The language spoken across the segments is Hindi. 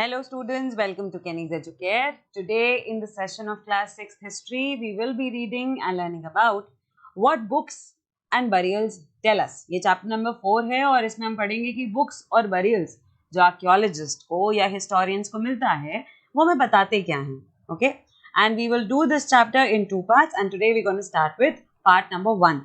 Hello students, welcome to Kenny's Educare. Today in the session of class 6th history, we will be reading and learning about what books and burials tell us. ये chapter number 4 है और इसमें हम पढ़ेंगे कि books और burials जो archaeologist को या historians को मिलता है वो हमें बताते क्या हैं. Okay? And we will do this chapter in two parts and today we're going to start with part number 1.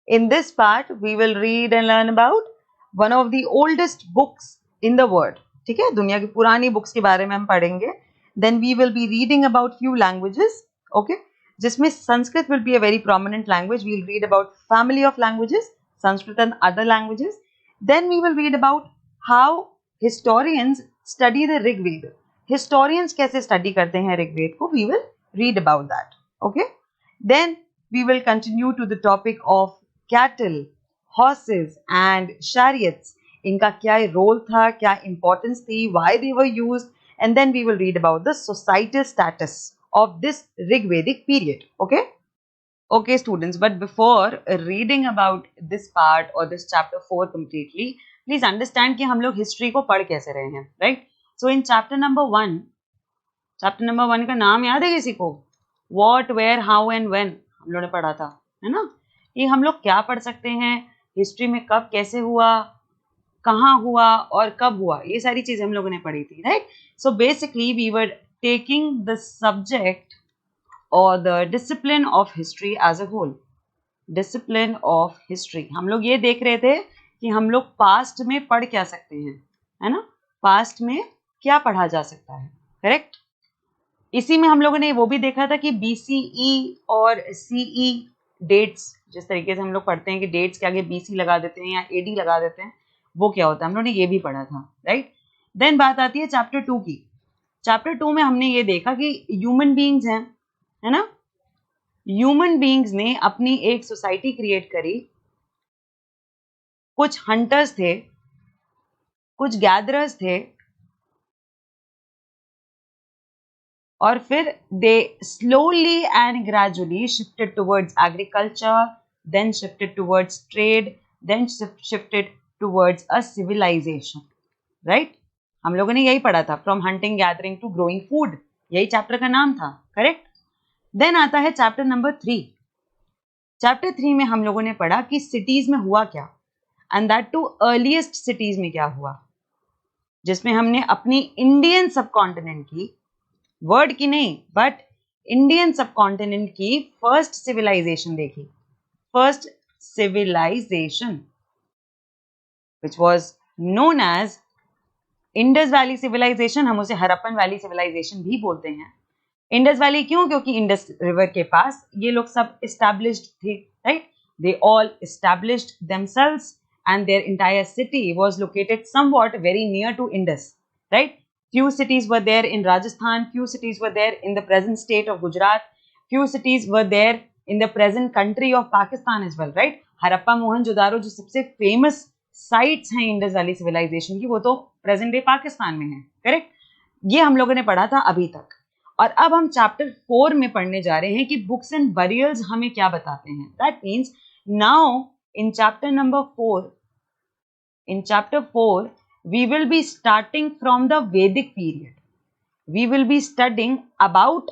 In this part, we will read and learn about one of the oldest books in the world. ठीक है, दुनिया की पुरानी बुक्स के बारे में हम पढ़ेंगे. Then we will be reading about few languages, okay, जिसमें Sanskrit will be a very prominent language. We will read about family of languages, Sanskrit and other languages. Then we will read about how historians study the Rigveda. Historians कैसे स्टडी करते हैं ऋग्वेद को, we will read about that. Okay, then we will continue to the topic of cattle, horses and chariots. इनका क्या रोल था, क्या इंपॉर्टेंस थी, why they were used, and then we will read about the societal status of this Rigvedic period. Okay students, but before reading about this part और this chapter 4 completely, please understand कि हम लोग हिस्ट्री को पढ़ कैसे रहे हैं, right? So in chapter number 1 का नाम याद है किसी को? What, where, how and when हम लोगों ने पढ़ा था, है ना? कि हम लोग क्या पढ़ सकते हैं हिस्ट्री में, कब कैसे हुआ, कहाँ हुआ और कब हुआ, ये सारी चीजें हम लोगों ने पढ़ी थी, right? So basically we were taking the subject और the discipline of history as a whole. Discipline of history हम लोग ये देख रहे थे कि हम लोग पास्ट में पढ़ क्या सकते हैं, है ना? पास्ट में क्या पढ़ा जा सकता है, करेक्ट? इसी में हम लोगों ने वो भी देखा था कि BCE और CE डेट्स, जिस तरीके से हम लोग पढ़ते हैं कि डेट्स के आगे BC लगा देते हैं या AD लगा देते हैं, वो क्या होता है, हम लोगों ने ये भी पढ़ा था, राइट? देन बात आती है चैप्टर 2 की. चैप्टर 2 में हमने ये देखा कि ह्यूमन बीइंग्स हैं, है ना? ह्यूमन बीइंग्स ने अपनी एक सोसाइटी क्रिएट करी. कुछ हंटर्स थे, कुछ गैदरर्स थे, और फिर they slowly and gradually shifted towards agriculture, then shifted towards trade, then shifted towards a civilisation, right? हम लोगों ने यही पढ़ा था, from hunting gathering to growing food, यही चैप्टर का नाम था, करेक्ट? देन आता है चैप्टर नंबर 3. चैप्टर 3 में हम लोगों ने पढ़ा कि सिटीज में हुआ क्या, and that too earliest cities में क्या हुआ, जिसमें हमने अपनी इंडियन सबकॉन्टिनेंट की, वर्ड की नहीं बट इंडियन सबकॉन्टिनेंट की फर्स्ट सिविलाइजेशन देखी. First civilisation which was known as Indus valley civilisation. हम उसे हरप्पन वैली सिविलाइजेशन भी बोलते हैं. इंडस वैली क्यों? क्योंकि इंडस रिवर के पास ये लोग सब established थे, right? They all established themselves and their entire city was located somewhat very near to Indus, right? Few cities were there in Rajasthan, few cities were there in the present state of Gujarat, few cities were there in the present country of Pakistan as well, right? Harappa, Mohenjodaro जो सबसे फेमस साइट्स हैं इंडस वैली सिविलाइजेशन की, वो तो प्रेजेंट डे पाकिस्तान में है, करेक्ट? ये हम लोगों ने पढ़ा था अभी तक. और अब हम चैप्टर 4 में पढ़ने जा रहे हैं कि बुक्स एंड बरियल्स हमें क्या बताते हैं. That means now in chapter number 4 we will be starting from the Vedic period. We will be studying about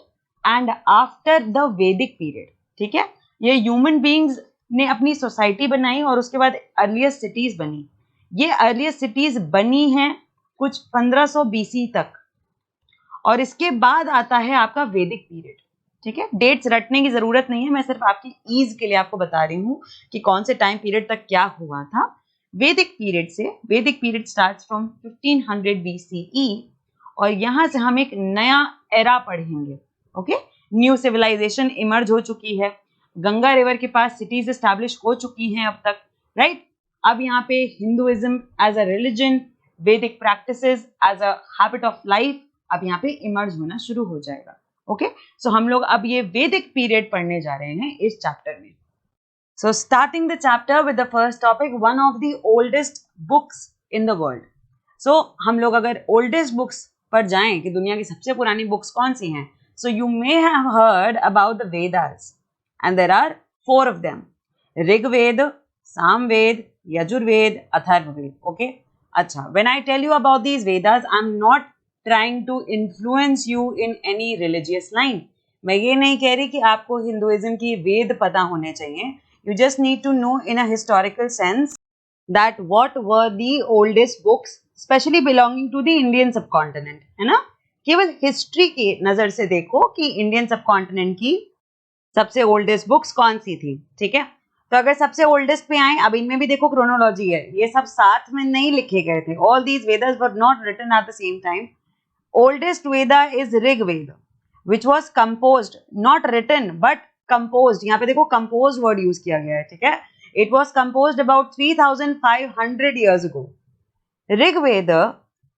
and after the Vedic period. ठीक है? ये ह्यूमन बीइंग्स ने अपनी सोसाइटी बनाई और उसके बाद अर्लीस्ट सिटीज बनी. ये अर्लीस्ट सिटीज बनी हैं कुछ 1500 BC तक, और इसके बाद आता है आपका वैदिक पीरियड. ठीक है, डेट्स रटने की जरूरत नहीं है, मैं सिर्फ आपकी ईज के लिए आपको बता रही हूँ कि कौन से टाइम पीरियड तक क्या हुआ था. वैदिक पीरियड से, वैदिक पीरियड स्टार्ट्स फ्रॉम 1500 BCE और यहाँ से हम एक नया एरा पढ़ेंगे. ओके, न्यू सिविलाइजेशन इमर्ज हो चुकी है, गंगा रिवर के पास सिटीज एस्टैब्लिश हो चुकी हैं अब तक, राइट? अब यहाँ पे Hinduism as a religion, Vedic practices as a habit of life अब यहाँ पे इमर्ज होना शुरू हो जाएगा. ओके, सो हम लोग अब ये वैदिक पीरियड पढ़ने जा रहे हैं इस चैप्टर में. So starting the chapter with the first topic, one of the oldest books in the world. So हम लोग अगर ओल्डेस्ट बुक्स पर जाएं कि दुनिया की सबसे पुरानी बुक्स कौन सी हैं, so you may have heard about the Vedas and there are 4 of them: Rigveda, Samaveda, Yajurveda, Atharvaveda. Okay, अच्छा, when I tell you about these Vedas, I'm not trying to influence you in any religious line. मैं ये नहीं कह रही कि आपको हिंदुइज्म की वेद पता होने चाहिए. You just need to know in a historical sense that what were the oldest books, especially belonging to the Indian subcontinent, है ना? केवल हिस्ट्री की नजर से देखो कि इंडियन सबकॉन्टिनेंट की सबसे ओल्डेस्ट बुक्स कौन सी थी. ठीक है, तो अगर सबसे ओल्डेस्ट पे आए, अब इनमें भी देखो क्रोनोलॉजी है, ये सब साथ में नहीं लिखे गए थे. All these Vedas were not written at the same time. Oldest Veda is Rigveda, which was composed, not written but composed. यहाँ पे देखो composed word यूज किया गया है. ठीक है, it was composed about 3500 years ago. Rigveda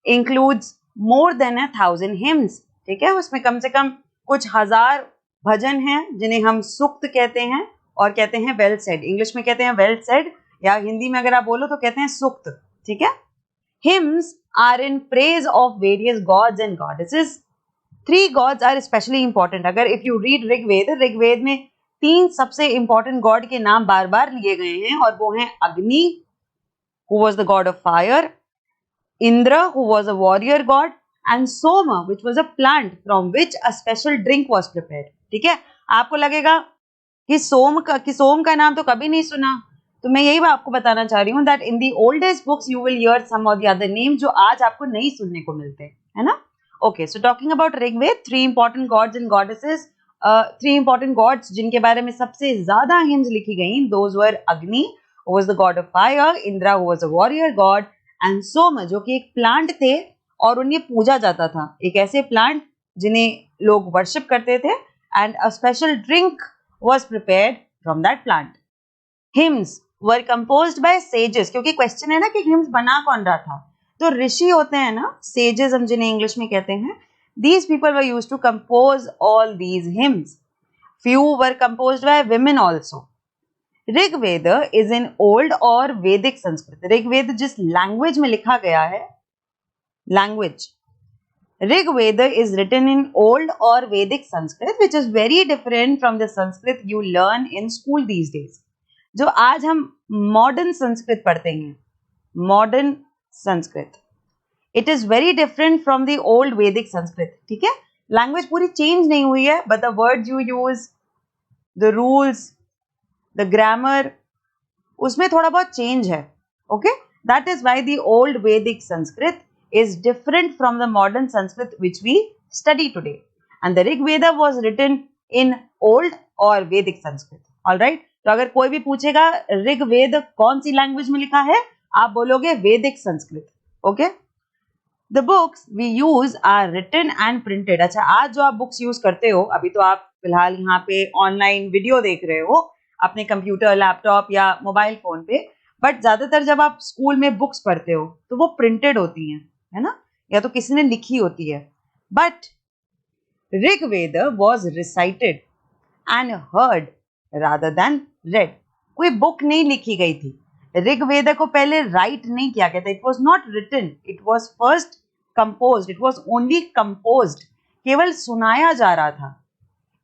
includes more than 1000 hymns. ठीक है, उसमें कम से कम कुछ हजार भजन हैं जिन्हें हम सूक्त कहते हैं और कहते हैं वेल सेड. इंग्लिश में कहते हैं वेल सेड, या हिंदी में अगर आप बोलो तो कहते हैं सूक्त. ठीक है, hymns are in praise of various gods and goddesses. 3 gods are especially important. अगर if you read ऋग्वेद में 3 सबसे important god के नाम बार बार लिए गए हैं, और वो हैं अग्नि, who was the god of fire, Indra, who was a warrior god, and Soma, which was a plant from which a special drink was prepared. ठीक है, आपको लगेगा कि सोम का नाम तो कभी नहीं सुना, तो मैं यही आपको बताना चाह रही हूँ that in the oldest books you will hear some of the other names जो आज आपको नहीं सुनने को मिलते, है ना? Okay, so talking about Rigved, 3 important gods and goddesses, 3 important gods जिनके बारे में सबसे ज्यादा hymns लिखी गई, those were Agni, who was the god of fire, Indra, who was a warrior god, and Soma, जो कि एक प्लांट थे और उन्हें पूजा जाता था. एक ऐसे प्लांट जिन्हें लोग वर्शिप करते थे, and a special drink was prepared from that plant. Hymns were composed by sages, क्योंकि क्वेश्चन है ना कि hymns बना कौन रहा था, तो ऋषि होते हैं ना, sages हम जिन्हें इंग्लिश में कहते हैं. These people were used to compose all these hymns. Few were composed by women also. Rigveda is in old और वैदिक संस्कृत. ऋग्वेद जिस लैंग्वेज में लिखा गया है, language Rigveda is written in old और Vedic Sanskrit, which is very different from the Sanskrit you learn in school these days. जो आज हम मॉडर्न संस्कृत पढ़ते हैं, modern Sanskrit, it is very different from the old Vedic Sanskrit. ठीक है, लैंग्वेज पूरी चेंज नहीं हुई है, but the words you use, the rules, the grammar, उसमें थोड़ा बहुत चेंज है. Okay, that is why the old Vedic Sanskrit is different from the modern Sanskrit which we study today. And the Rigveda was written in old और वैदिक संस्कृत. ऑलराइट, तो अगर कोई भी पूछेगा ऋग्वेद कौन सी लैंग्वेज में लिखा है, आप बोलोगे Vedic Sanskrit. Okay, the books we use are written and printed. अच्छा, आज जो आप बुक्स यूज करते हो, अभी तो आप फिलहाल यहाँ पे ऑनलाइन वीडियो देख रहे हो अपने कंप्यूटर, लैपटॉप या मोबाइल फोन पे, बट ज्यादातर जब आप स्कूल में बुक्स पढ़ते हो तो वो प्रिंटेड होती हैं, है ना, या तो किसी ने लिखी होती है. But Rigveda was recited and heard rather than read. कोई बुक नहीं लिखी गई थी. ऋग्वेद को पहले राइट नहीं किया गया था. It was not written, it was first composed. It was only composed, केवल सुनाया जा रहा था.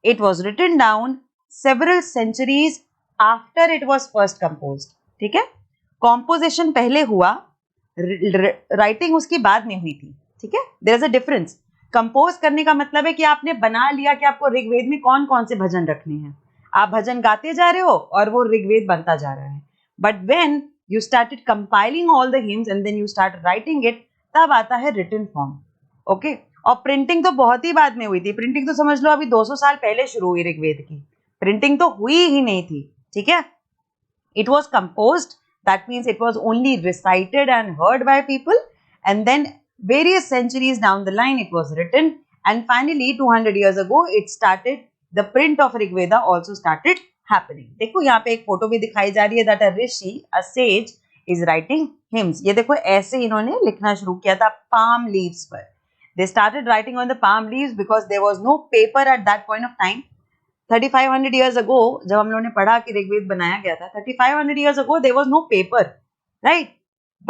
It was written down several centuries after it was first composed. ठीक है, कॉम्पोजिशन पहले हुआ, राइटिंग उसकी बाद में हुई थी. ठीक है, there is a difference. Compose करने का मतलब है कि आपने बना लिया कि आपको ऋग्वेद में कौन कौन से भजन रखने हैं, आप भजन गाते जा रहे हो और वो ऋग्वेद बनता जा रहा है. But when you started compiling all the hymns and then you start writing it, तब आता है रिटन फॉर्म. ओके, और प्रिंटिंग तो बहुत ही बाद में हुई थी. प्रिंटिंग तो समझ लो अभी 200 साल पहले शुरू हुई ऋग्वेद की. प्रिंटिंग तो हुई ही नहीं थी. ठीक है, it was composed, that means it was only recited and heard by people, and then various centuries down the line it was written, and finally 200 years ago it started, the print of Rigveda also started happening. देखो यहाँ पे एक फोटो भी दिखाई जा रही है, that a rishi, a sage is writing hymns. ये देखो ऐसे इन्होंने लिखना शुरू किया था palm leaves पर. They started writing on the palm leaves because there was no paper at that point of time. 3500 years ago जब हम लोगों ने पढ़ा कि ऋग्वेद बनाया गया था, 3500 years ago there was no paper, right?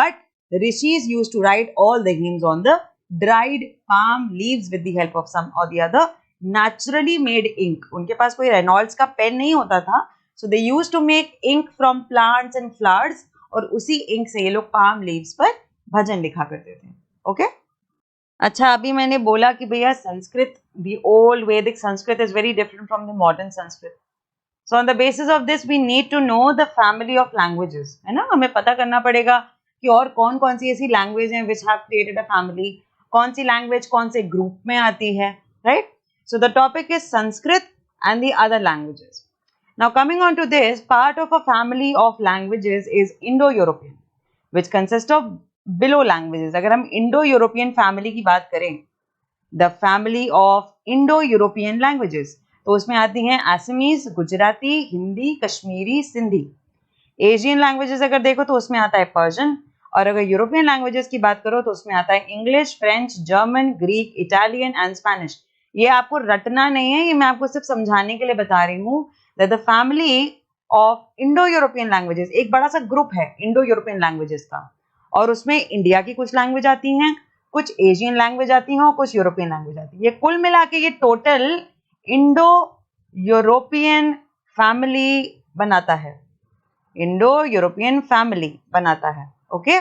But the rishis used to write all the hymns on the dried palm leaves with the help of some or the other naturally made ink. उनके पास कोई रेनॉल्ड्स का पेन नहीं होता था, so they used to make ink from plants and flowers, और उसी ink से ये लोग palm leaves पर भजन लिखा करते थे। ओके अच्छा, अभी मैंने बोला कि भैया Sanskrit, the old Vedic Sanskrit is very different from the modern Sanskrit. So on the basis of this we need to know the family of languages, है ना। हमें पता करना पड़ेगा कि और कौन कौन सी ऐसी लैंग्वेज हैं which have created a family, कौन सी लैंग्वेज कौन से ग्रुप में आती है, right. So the topic is Sanskrit and the other languages. Now coming on to this, part of a family of languages is Indo-European, which consists of below languages. अगर हम Indo-European family की बात करें, the family of Indo-European languages, तो उसमें आती हैं Assamese, Gujarati, Hindi, Kashmiri, Sindhi. Asian languages अगर देखो तो उसमें आता है पर्शियन, और अगर यूरोपियन लैंग्वेजेस की बात करो तो उसमें आता है English, French, German, Greek, Italian and Spanish. ये आपको रटना नहीं है, ये मैं आपको सिर्फ समझाने के लिए बता रही हूँ that the family of Indo European languages, एक बड़ा सा ग्रुप है इंडो यूरोपियन लैंग्वेजेस का, और उसमें इंडिया की कुछ लैंग्वेज आती हैं, कुछ एशियन लैंग्वेज आती हैं और कुछ यूरोपियन लैंग्वेज आती है। ये कुल मिला के ये टोटल इंडो यूरोपियन फैमिली बनाता है, इंडो यूरोपियन फैमिली बनाता है। Okay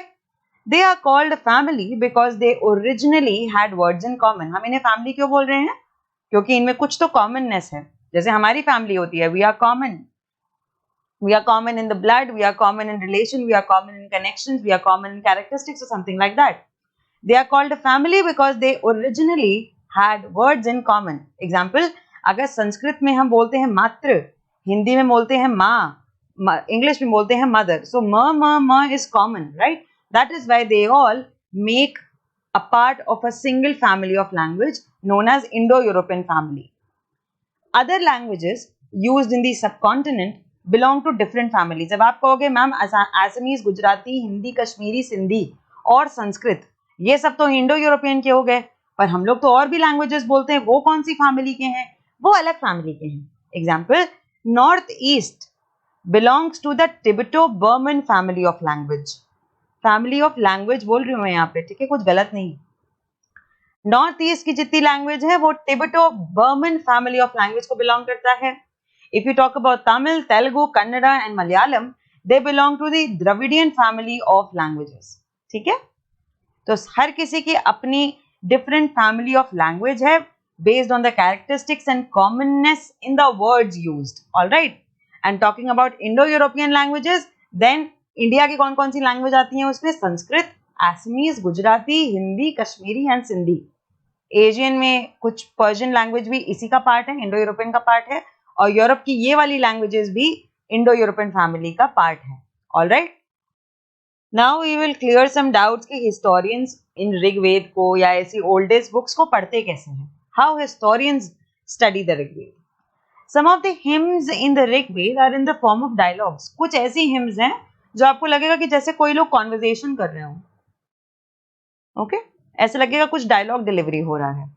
they are called family because they originally had words in common. हम इन्हें फैमिली क्यों बोल रहे हैं? क्योंकि इनमें कुछ तो कॉमननेस है। जैसे हमारी फैमिली होती है, we are common in the blood, we are common in relation, we are common in connections, we are common in characteristics और something like that. They are called family because they originally had words in common. Example, अगर संस्कृत में हम बोलते हैं मातृ, हिंदी में बोलते हैं माँ, इंग्लिश में बोलते हैं mother, so M is common, right. That is why they all make a part of a single family of language known as Indo-European family. Other languages used in the subcontinent belong to different families. जब आप कहोगे मैम असमीज, गुजराती, हिंदी, कश्मीरी, सिंधी और संस्कृत, ये सब तो इंडो यूरोपियन के हो गए, पर हम लोग तो और भी लैंग्वेजेस बोलते हैं, वो कौन सी फैमिली के हैं? वो अलग फैमिली के हैं। Example, north east belongs to the Tibeto-Burman family of language. Family of language बोल रही हूँ मैं यहाँ पे, ठीक है, कुछ गलत नहीं। नॉर्थ ईस्ट की जितनी लैंग्वेज है वो Tibeto Burman family of language को बिलोंग करता है। If you talk about Tamil, Telugu, Kannada and Malayalam, they belong to the Dravidian family of languages. ठीक है, तो हर किसी की अपनी डिफरेंट फैमिली ऑफ लैंग्वेज है based on the characteristics and commonness in the words used. All right, and talking about Indo-European languages, then India की कौन कौन सी लैंग्वेज आती हैं उसमें? Sanskrit, Assamese, Gujarati, Hindi, Kashmiri and Sindhi. Asian में कुछ पर्शियन लैंग्वेज भी इसी का पार्ट है, इंडो यूरोपियन का पार्ट है, और यूरोप की ये वाली लैंग्वेजेस भी इंडो यूरोपियन फैमिली का पार्ट है। All right, now we will clear some doubts कि हिस्टोरियंस इन ऋग्वेद को या ऐसी ओल्डेस्ट बुक्स को पढ़ते कैसे हैं। How historians study the Rigveda. Some of the hymns in the Rigveda are in the form of dialogues. कुछ ऐसी हिम्स हैं जो आपको लगेगा कि जैसे कोई लोग कॉन्वर्जेशन कर रहे हो। ओके, ऐसा लगेगा कुछ डायलॉग डिलीवरी हो रहा है।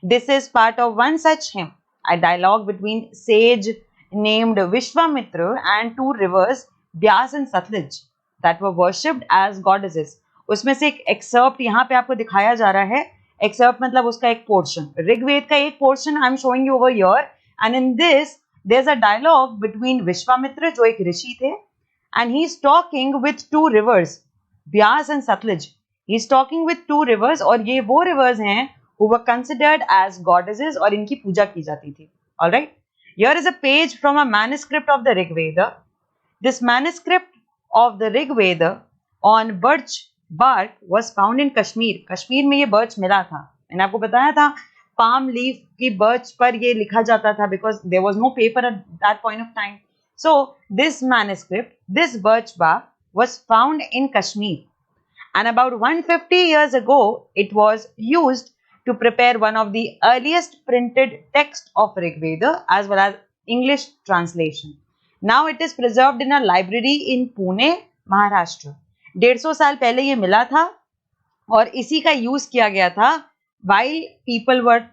This is part of one such hymn, a dialogue between sage named Vishwamitra and two rivers Beas and Sutlej that were worshipped as goddesses. उसमें से एक एक्सर्प्ट यहाँ पे आपको दिखाया जा रहा है। एक्सर्प्ट मतलब उसका एक पोर्शन, ऋग्वेद का एक portion I am showing you over here, and in this there is a dialogue between Vishwamitra, जो एक ऋषि थे, and he is talking with two rivers, Byas and Satluj. He is talking with two rivers, और ये वो rivers हैं who were considered as goddesses और इनकी पूजा की जाती थी। All right, here is a page from a manuscript of the Rig Veda. This manuscript of the Rig Veda on birch bark was found in Kashmir. Kashmir में ये birch मिला था, मैंने आपको बताया था palm leaf की birch पर ये लिखा जाता था because there was no paper at that point of time. So this manuscript, this birch bark was found in Kashmir, and about 150 years ago it was used to prepare one of the earliest printed text of Rig Veda as well as English translation. Now it is preserved in a library in Pune, Maharashtra. 150 साल पहले ये मिला था और इसी का यूज किया गया था while people were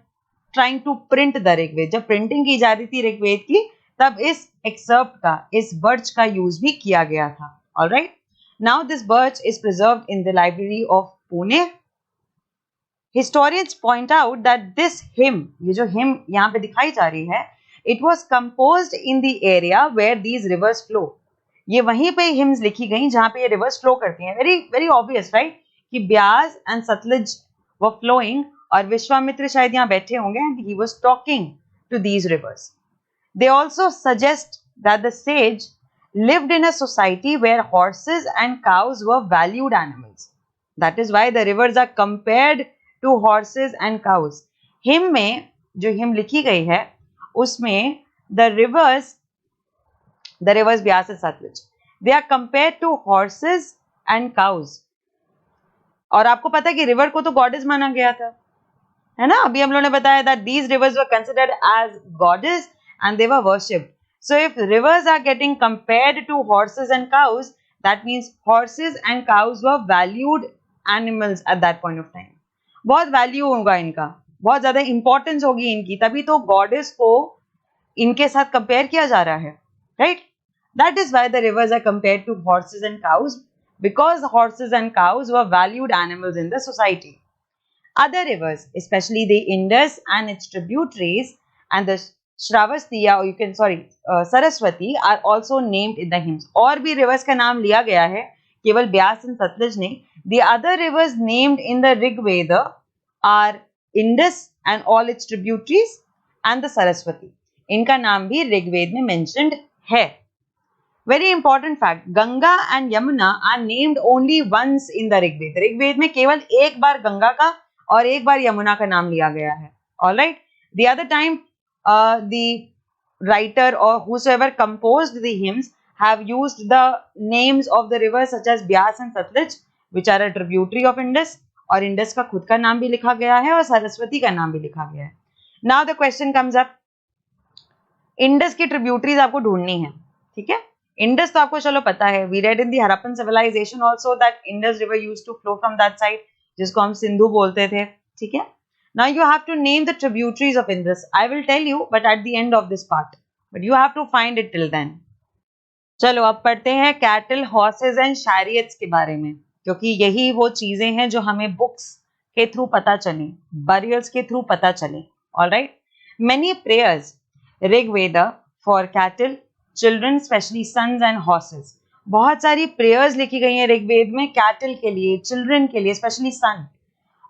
trying to print the Rig Veda. जब प्रिंटिंग की जा रही थी ऋग्वेद की, तब इस एक्सर्प्ट का, इस बर्च का यूज भी किया गया था। All right, now this birch is preserved in the library of Pune. Historians point out that this hymn, ये जो हिम यहाँ पे दिखाई जा रही है, it was composed in the area where these rivers flow. ये वहीं पे हिम्स लिखी गई जहाँ पे ये रिवर्स फ्लो करती हैं। वेरी वेरी ऑब्वियस राइट, कि Beas and Sutlej were flowing, और विश्वामित्र शायद यहाँ बैठे होंगे and he was talking to these rivers. They also suggest that the sage lived in a society where horses and cows were valued animals. That is why the rivers are compared to horses and cows. Him में जो हिम लिखी गई है उसमें the rivers Byas and Satluj, they are compared to horses and cows. और आपको पता है कि रिवर को तो गॉडेस माना गया था, है ना. अभी हम लोगों ने बताया that these rivers were considered as goddess and they were worshipped. So if rivers are getting compared to horses and cows, that means horses and cows were valued animals at that point of time. बहुत वैल्यू होगा इनका, बहुत ज्यादा इंपॉर्टेंस होगी इनकी, तभी तो गॉडेस को इनके साथ कंपेयर किया जा रहा है, right. That is why the rivers are compared to horses and cows, because horses and cows were valued animals in the society. Other rivers, especially the Indus and its tributaries and the Shravasti, or you can Saraswati, are also named in the hymns. और भी rivers का नाम लिया गया है, केवल ब्यास and सतलज नहीं. The other rivers named in the Rig Veda are Indus and all its tributaries and the Saraswati. इनका नाम भी ऋग्वेद में mentioned है. Very important fact, Ganga and Yamuna are named only once in the Rig Veda. Rigveda में केवल एक बार गंगा का और एक बार यमुना का नाम लिया गया है. All right. The other time, the writer or whosoever composed the hymns have used the names of the rivers such as Byas and Satluj, which are a tributary of Indus. और इंडस का खुद का नाम भी लिखा गया है और सरस्वती का नाम भी लिखा गया है. Now the question comes up, Indus की ट्रिब्यूटरीज आपको ढूंढनी है, ठीक है. इंडस तो आपको चलो पता है, we read in the Harappan civilization also that Indus river used to flow from that side, जिसको हम सिंधु बोलते थे, ठीक है. Now you have to name the tributaries of Indus. I will tell you, but at the end of this part. But you have to find it till then. चलो अब पढ़ते हैं cattle, horses and chariots के बारे में, क्योंकि यही वो चीजें हैं जो हमें बुक्स के थ्रू पता चले, burials के थ्रू पता चले. All right. Many prayers, Rig Veda, for cattle, children, especially sons and horses. बहुत सारी prayers लिखी गई हैं ऋग्वेद में cattle के लिए, children के लिए, especially son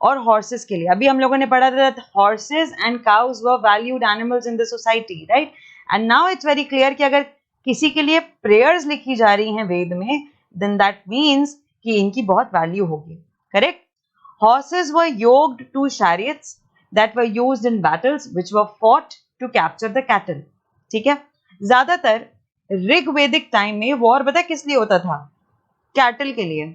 और horses के लिए. अभी हम लोगों ने पढ़ा था that horses and cows were valued animals in the society, right? And now it's very clear कि अगर किसी के लिए prayers लिखी जा रही हैं वेद में, then that means कि इनकी बहुत value होगी, correct? Horses were yoked to chariots that were used in battles which were fought to capture the cattle. ठीक है. ज्यादातर ऋग्वेदिक टाइम में वॉर पता किस लिए होता था? कैटल के लिए.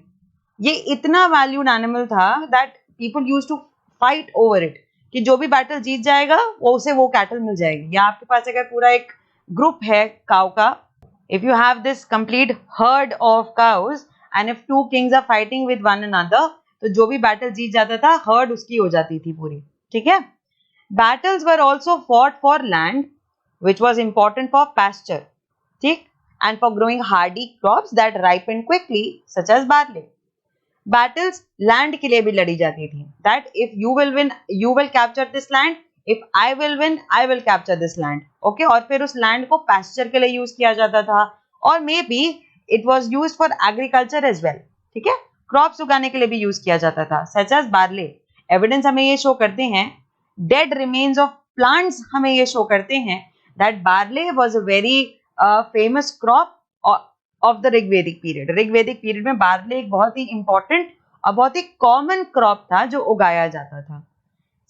ये इतना वैल्यूड एनिमल था that people used to fight over it, कि जो भी बैटल जीत जाएगा वो उसे वो कैटल मिल जाएगी. या आपके पास अगर पूरा एक ग्रुप है काउ का, if you have this complete herd of cows and if two kings are fighting with one another, तो जो भी बैटल जीत जाता था हर्ड उसकी हो जाती थी पूरी, ठीक है. Battles were also fought for land which was important for pasture, ठीक, and for growing hardy crops that ripen quickly such as barley. Battles land के लिए भी लड़ी जाती थी, that if you will win you will capture this land, if I will win I will capture this land, okay. और फिर उस land को pasture के लिए use किया जाता था, और maybe it was used for agriculture as well, ठीक है. crops उगाने के लिए भी use किया जाता था, such as barley. evidence हमें ये show करते हैं, dead remains of plants हमें ये show करते हैं that barley was a very famous crop of the Rigvedic period. Rigvedic period में barley एक बहुत ही important और बहुत ही common crop था जो उगाया जाता था.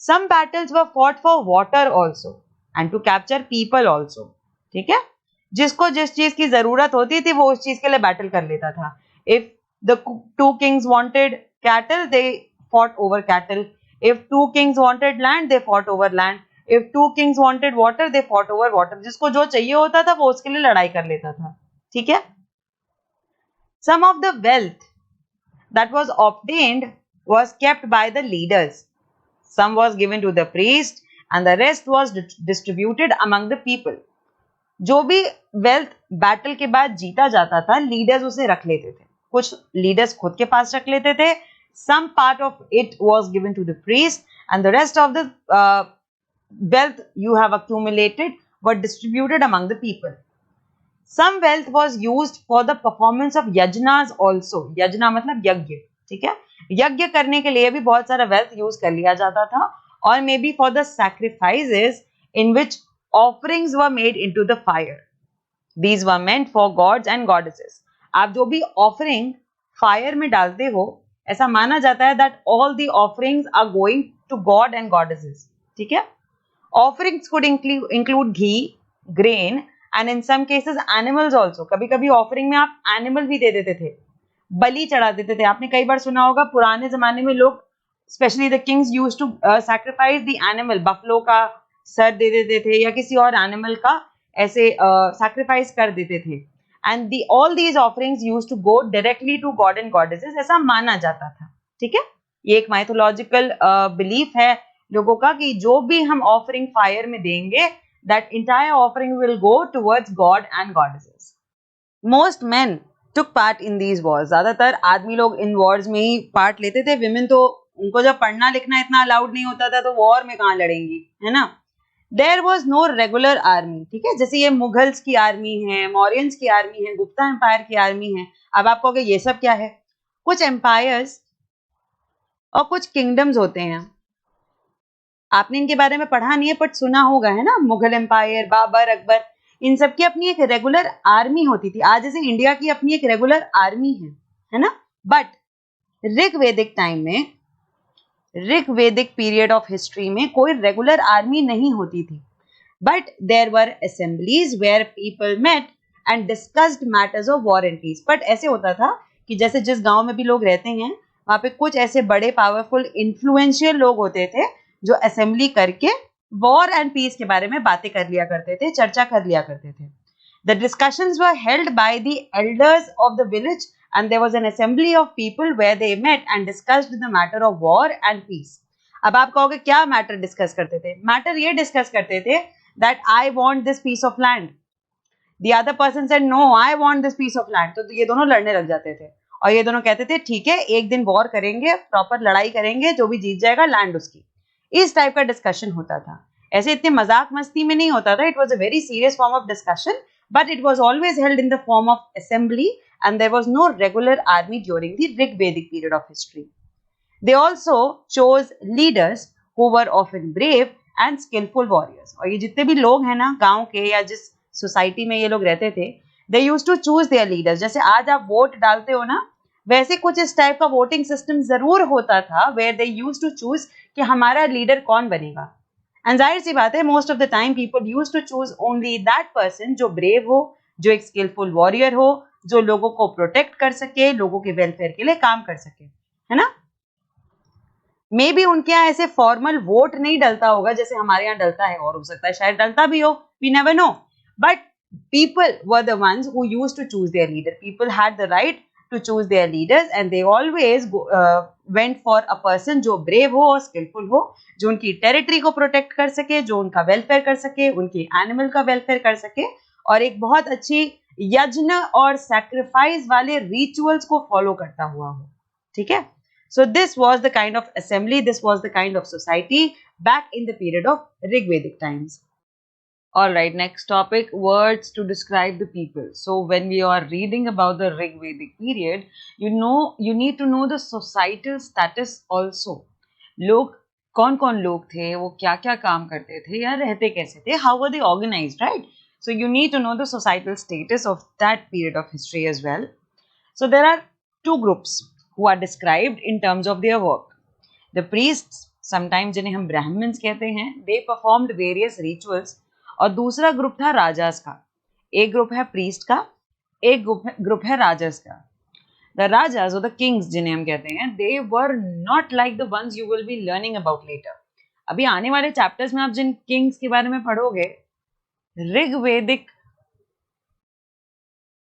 Some battles were fought for water also and to capture people also, ठीक है. जिसको जिस चीज की जरूरत होती थी वो उस चीज के लिए battle कर लेता था. If the two kings wanted cattle, they fought over cattle. If two kings wanted land, they fought over land. If two kings wanted water, they fought over water. जिसको जो चाहिए होता था वो उसके लिए लड़ाई कर लेता था, ठीक है. Some of the wealth that was obtained was kept by the leaders. Some was given to the priest and the rest was distributed among the people. जो भी wealth battle के बाद जीता जाता था, leaders उसे रख लेते थे. कुछ leaders खुद के पास रख लेते थे. Some part of it was given to the priest and the rest of the wealth you have accumulated were distributed among the people. Some wealth was used for the performance of yajnas also. Yajna मतलब यज्ञ, ठीक है. यज्ञ करने के लिए भी बहुत सारा वेल्थ यूज कर लिया जाता था, और may be for the sacrifices in which offerings were made into the fire. These were meant for gods and goddesses. आप जो भी ऑफरिंग फायर में डालते हो, ऐसा माना जाता है that all the offerings are going to god and goddesses. ठीक है. Offerings could include ghee, grain and in some cases animals also. कभी कभी ऑफरिंग में आप एनिमल भी दे देते थे, बलि चढ़ा देते थे. आपने कई बार सुना होगा पुराने जमाने में लोग, specially the kings, used to sacrifice the animal. Buffalo का सर दे देते थे या किसी और एनिमल का ऐसे सैक्रिफाइस कर देते थे. And all these offerings used to go directly to god and goddesses, ऐसा माना जाता था. ठीक है. ये एक माइथोलॉजिकल बिलीफ है लोगों का कि जो भी हम ऑफरिंग फायर में देंगे, that entire offering will go towards God and goddesses. Most main took part in these wars. ज्यादातर आदमी लोग इन वॉर्स में ही पार्ट लेते थे. विमेन तो, उनको जब पढ़ना लिखना इतना अलाउड नहीं होता था तो वॉर में कहाँ लड़ेंगी, है ना. There was no regular army. ठीक है. जैसे ये मुगल्स की आर्मी है, मौर्यंस की आर्मी है, गुप्ता एम्पायर की आर्मी है. अब आप कहोगे ये सब क्या है. कुछ एम्पायर्स और कुछ किंगडम्स होते हैं. आपने इनके बारे में पढ़ा नहीं है बट सुना होगा, है ना. मुगल एम्पायर, बाबर, अकबर, इन सब की अपनी एक रेगुलर आर्मी होती थी. आज जैसे इंडिया की अपनी एक रेगुलर आर्मी है ना. बट ऋग्वेदिक टाइम में, ऋग्वेदिक पीरियड ऑफ हिस्ट्री में कोई रेगुलर आर्मी नहीं होती थी. But there were assemblies where people met and discussed matters of war and peace. But ऐसे होता था कि जैसे जिस गांव में भी लोग रहते हैं, वहां पे कुछ ऐसे बड़े पावरफुल इन्फ्लुएंशियल लोग होते थे जो असेंबली करके वॉर एंड पीस के बारे में बातें कर लिया करते थे, चर्चा कर लिया करते थे. The discussions were held by the elders of the village and there was an assembly of people where they met and discussed the matter of war and peace. अब आप कहोगे क्या मैटर डिस्कस करते थे. मैटर ये डिस्कस करते थे that I want this piece of land. The other person said no, I want this piece of land. तो ये दोनों लड़ने लग जाते थे और ये दोनों कहते थे ठीक है, एक दिन वॉर करेंगे, प्रॉपर लड़ाई करेंगे, जो भी जीत जाएगा लैंड उसकी. इस टाइप का डिस्कशन होता था. ऐसे इतने मजाक मस्ती में नहीं होता था. It was a very serious form of discussion, but it was always held in the form of assembly and there was no regular army during the Rigvedic period of history. They also chose leaders who were often brave and skillful warriors. और ये जितने भी लोग हैं ना गांव के या जिस सोसाइटी में ये लोग रहते थे, they used to choose their leaders. जैसे आज आप वोट डालते हो ना, वैसे कुछ इस टाइप का वोटिंग सिस्टम जरूर होता था where they used to choose कि हमारा लीडर कौन बनेगा. एंड जाहिर सी बात है, most of the time people used to choose only that person जो ब्रेव हो, जो एक स्किलफुल वॉरियर हो, जो लोगों को प्रोटेक्ट कर सके, लोगों के वेलफेयर के लिए काम कर सके, है ना. मे बी उनके यहाँ ऐसे फॉर्मल वोट नहीं डलता होगा जैसे हमारे यहाँ डलता है, और हो सकता है शायद डलता भी हो, we never know. But people were the ones who used to choose their leader. People had the right to choose their leaders and they always went for a person जो brave हो और skillful हो, जो उनकी territory को protect कर सके, जो उनका welfare कर सके, उनके animal का welfare कर सके, और एक बहुत अच्छी यज्ञ और sacrifice वाले rituals को follow करता हुआ हो. ठीक है. So this was the kind of assembly, this was the kind of society back in the period of Rigvedic times. All right, next topic, words to describe the people. So when we are reading about the Rigvedic period, you need to know the societal status also. लोग कौन-कौन लोग थे, वो क्या-क्या काम करते थे या रहते कैसे थे, how were they organized, right? So you need to know the societal status of that period of history as well. So there are two groups who are described in terms of their work. The priests, sometimes जिन्हें हम Brahmins कहते हैं, they performed various rituals. और दूसरा ग्रुप था राजास का. एक ग्रुप है प्रीस्ट का, एक ग्रुप है राजास का. द राजास और द किंग्स जिन्हें हम कहते हैं, they were not like the ones you will be learning about later. अभी आने वाले चैप्टर्स में आप जिन किंग्स के बारे में पढ़ोगे, ऋग्वेदिक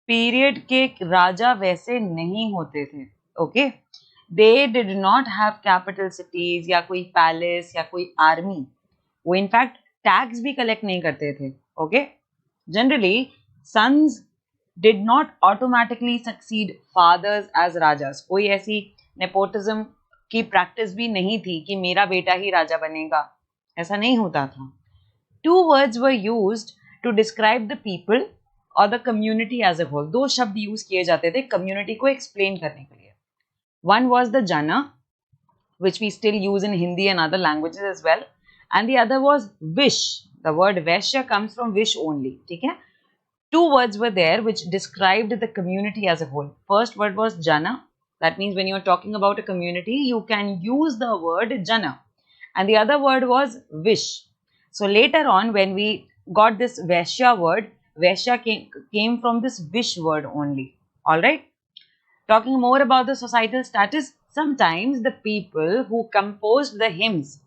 पीरियड के राजा वैसे नहीं होते थे. Okay, they did not have capital cities या कोई पैलेस या कोई आर्मी. वो इनफैक्ट टैक्स भी कलेक्ट नहीं करते थे. Okay, generally sons did not automatically succeed fathers as rajas. कोई ऐसी नेपोटिज्म की प्रैक्टिस भी नहीं थी कि मेरा बेटा ही राजा बनेगा, ऐसा नहीं होता था. Two words were used to describe the people और the community as a whole. दो शब्द यूज किए जाते थे कम्युनिटी को एक्सप्लेन करने के लिए. One was the jana, which we still use in Hindi and other languages as well, and the other was wish. The word vaishya comes from wish only. ठीक है? Two words were there which described the community as a whole. First word was jana. That means when you're talking about a community, you can use the word jana. And the other word was wish. So later on, when we got this vaishya word, vaishya came from this wish word only. All right. Talking more about the societal status, sometimes the people who composed the hymns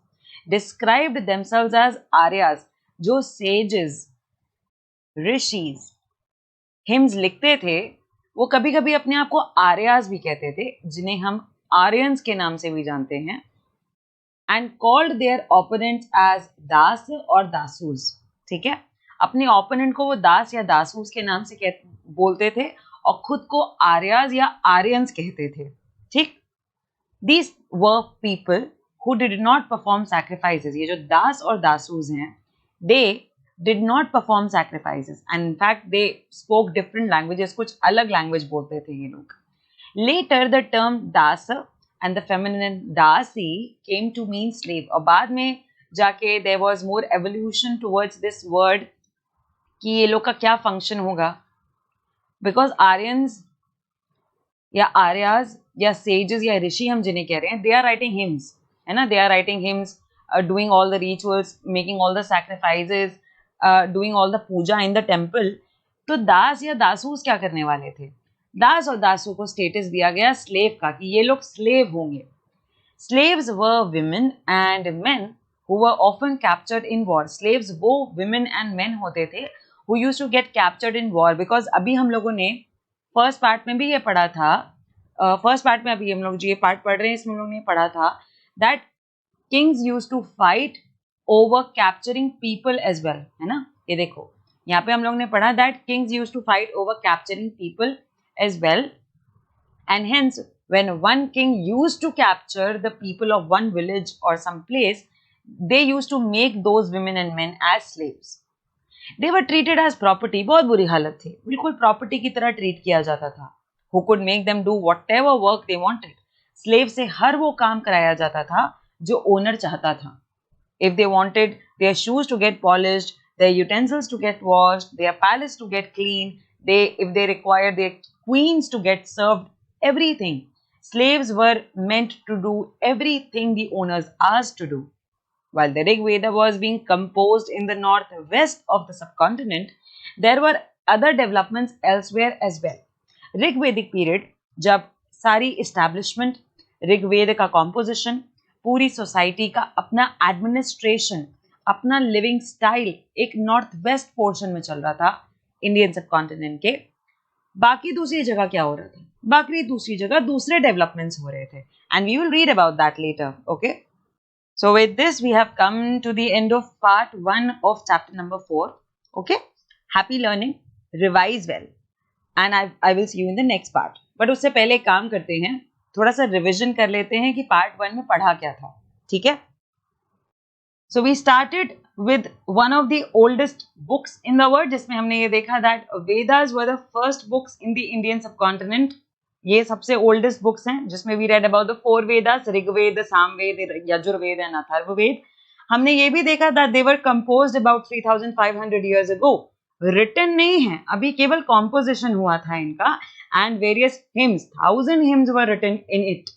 described themselves as Aryas, जो sages, rishis, hymns लिखते थे, वो कभी कभी अपने आप को आर्यास भी कहते थे, जिन्हें हम आर्यंस के नाम से भी जानते हैं, and called their opponents as दास और दासूस. ठीक है, अपने ओपोनेंट को वो दास या दासूस के नाम से बोलते थे और खुद को आर्यास या आर्यंस कहते थे. ठीक, these were people who did not perform sacrifices. ये जो दास और दासूस हैं, they did not perform sacrifices and in fact they spoke different languages. कुछ अलग language बोलते थे ये लोग. Later the term dasa and the feminine dasi came to mean slave. और बाद में जाके there was more evolution towards this word कि ये लोग का क्या function होगा, because Aryans या आर्यास या sages या ऋषि हम जिन्हें कह रहे हैं, they are writing hymns, है ना, they are writing hymns, doing all the rituals, making all the sacrifices, doing all the puja in the temple. तो दास या दासूस क्या करने वाले थे? दास और दासू को स्टेटस दिया गया स्लेव का कि ये लोग स्लेव होंगे. Slaves were women and men who were often captured in war. Slaves वो women and men होते थे who used to get captured in war, because अभी हम लोगों ने फर्स्ट पार्ट में भी ये पढ़ा था, फर्स्ट पार्ट में अभी हम लोग जो ये पार्ट पढ़ रहे हैं इसमें हम लोग ने पढ़ा था that kings used to fight over capturing people as well, है ना. ये देखो यहाँ पे हम लोग ने पढ़ा that kings used to fight over capturing people as well, and hence when one king used to capture the people of one village or some place, they used to make those women and men as slaves. They were treated as property. बहुत बुरी हालत थी, बिल्कुल प्रॉपर्टी की तरह ट्रीट किया जाता था. Who could make them do whatever work they wanted. Slave से हर वो काम कराया जाता था जो ओनर चाहता था. If they wanted their shoes to get polished, their utensils to get washed, their palace to get clean, if they required their queens to get served, everything. Slaves were meant to do everything the owners asked to do. While the Rig Veda was being composed in the northwest of the subcontinent, there were other developments elsewhere as well. Rig Vedic period, जब सारी establishment, ऋग वेद का composition, पूरी सोसाइटी का अपना एडमिनिस्ट्रेशन, अपना लिविंग स्टाइल एक नॉर्थ वेस्ट पोर्शन में चल रहा था इंडियन सबकॉन्टिनेंट के. बाकी दूसरी जगह क्या हो रहा था? बाकी दूसरी जगह दूसरे डेवलपमेंट्स हो रहे थे, and we will read about that later. Okay, so with this we have come to the end of part 1 of chapter number 4. Okay, happy learning, revise well, and I will see you in the next part. But उससे पहले एक काम करते हैं, थोड़ा सा रिविजन कर लेते हैं कि पार्ट 1 में पढ़ा क्या था. ठीक है, so we started with one of the oldest books in the world, जिसमें हमने ये देखा that Vedas were the first books in the Indian subcontinent. ये सबसे ओल्डेस्ट बुक्स हैं, जिसमें we read about the 4 Vedas, Rigveda, Samaveda, Yajurveda and Atharvaveda. हमने ये भी देखा that they were composed about 3500 years ago. Written नहीं है, अभी केवल कॉम्पोजिशन हुआ था इनका, and various hymns, 1000 hymns were written in it.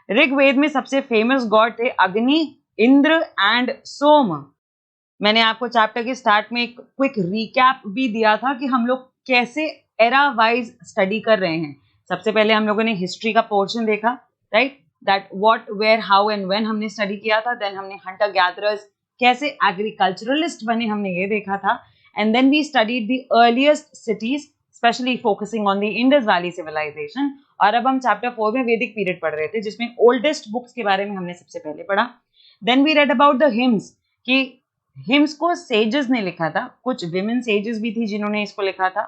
Rigveda में सबसे फेमस गॉड थे अग्नि, इंद्र एंड सोम. मैंने आपको चैप्टर के स्टार्ट में एक क्विक रिकैप भी दिया था कि हम लोग कैसे एरा वाइज स्टडी कर रहे हैं. सबसे पहले हम लोगों ने हिस्ट्री का पोर्शन देखा, right, that what, where, how and when हमने स्टडी किया था. देन हमने हंटर गैदरर्स कैसे एग्रीकल्चरलिस्ट बने हमने ये देखा था. And then we studied the earliest cities, especially focusing on the Indus Valley civilization. और अब हम चैप्टर 4 में वैदिक पीरियड पढ़ रहे थे, जिसमें ओल्डेस्ट बुक्स के बारे में हमने सबसे पहले पढ़ा. Then we read about the hymns, कि हिम्स को सेजेस ने लिखा था, कुछ विमेन सेजेस भी थी जिन्होंने इसको लिखा था.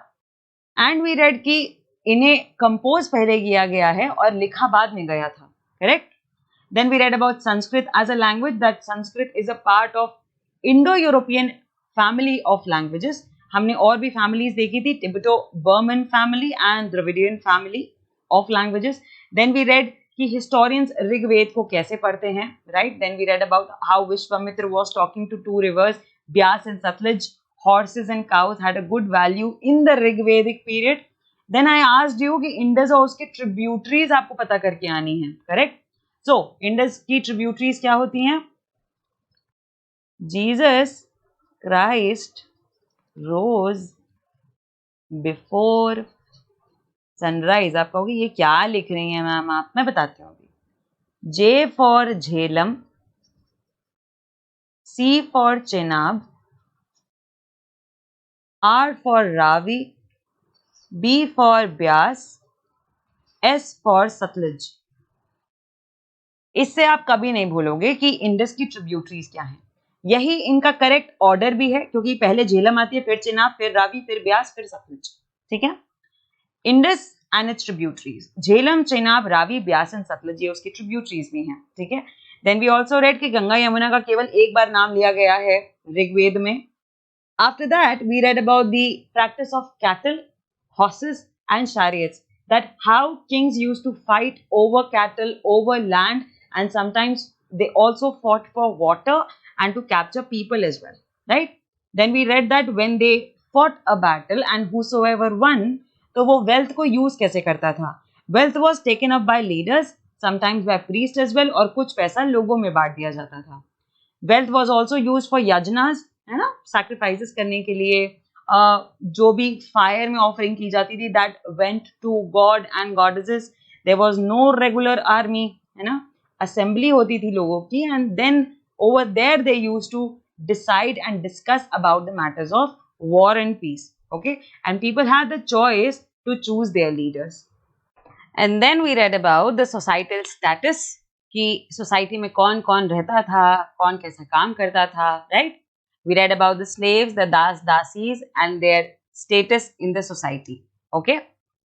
एंड वी रेड कि इन्हें कंपोज पहले किया गया है और लिखा बाद में गया था, correct. Then we read about Sanskrit as a language, that Sanskrit is a part of Indo European family of languages. हमने और भी फैमिलीज देखी थी, Tibeto Burman family and Dravidian family of languages. Then we read कि हिस्टोरियंस ऋग्वेद को कैसे पढ़ते हैं, right. Then we read about how Vishwamitra was talking to two rivers Beas and Sutlej. Horses and cows had a good value in the Rigvedic period. Then I asked you कि इंडस और उसके ट्रिब्यूटरीज आपको पता करके आनी है, करेक्ट. सो इंडस की ट्रिब्यूटरीज क्या होती हैं? जीसस क्राइस्ट रोज बिफोर सनराइज. आप कहोगे ये क्या लिख रही हैं मैम आप? मैं बताती हूँ अभी. J for Jhelum, C for Chenab, R for Ravi, B for Byas, S for Sutlej. इससे आप कभी नहीं भूलोगे कि इंडस की ट्रिब्यूटरीज क्या हैं. यही इनका करेक्ट ऑर्डर भी है, क्योंकि पहले झेलम आती है, फिर चेनाब, फिर रावी, फिर ब्यास, फिर सतलज. ठीक है. Indus and it's tributaries. Jhelum, Chenab, Ravi, Beas and Sutlej ये उसकी ट्रिब्यूटरीज भी हैं. ठीक है. देन वी ऑल्सो रेड कि गंगा यमुना का केवल एक बार नाम लिया गया है ऋग्वेद में. After that, we read about the practice of cattle, horses, and chariots. That how kings used to fight over cattle, over land, and sometimes they also fought for water and to capture people as well. Right? Then we read that when they fought a battle and whosoever won, तो वो wealth को use कैसे करता था? Wealth was taken up by leaders, sometimes by priests as well, और कुछ पैसा लोगों में बांट दिया जाता था. Wealth was also used for yajnas, है ना, सैक्रिफाइसेस करने के लिए. जो भी फायर में ऑफरिंग की जाती थी that went to god and goddesses. There was no regular army, है ना, असेंबली होती थी लोगों की, and then over there they used to decide and discuss about the matters of war and peace. Okay, and people had the choice to choose their leaders. And then we read about the societal status, कि सोसाइटी में कौन कौन रहता था, कौन कैसा काम करता था, right. We read about the slaves, the das, dasis, and their status in the society. Okay.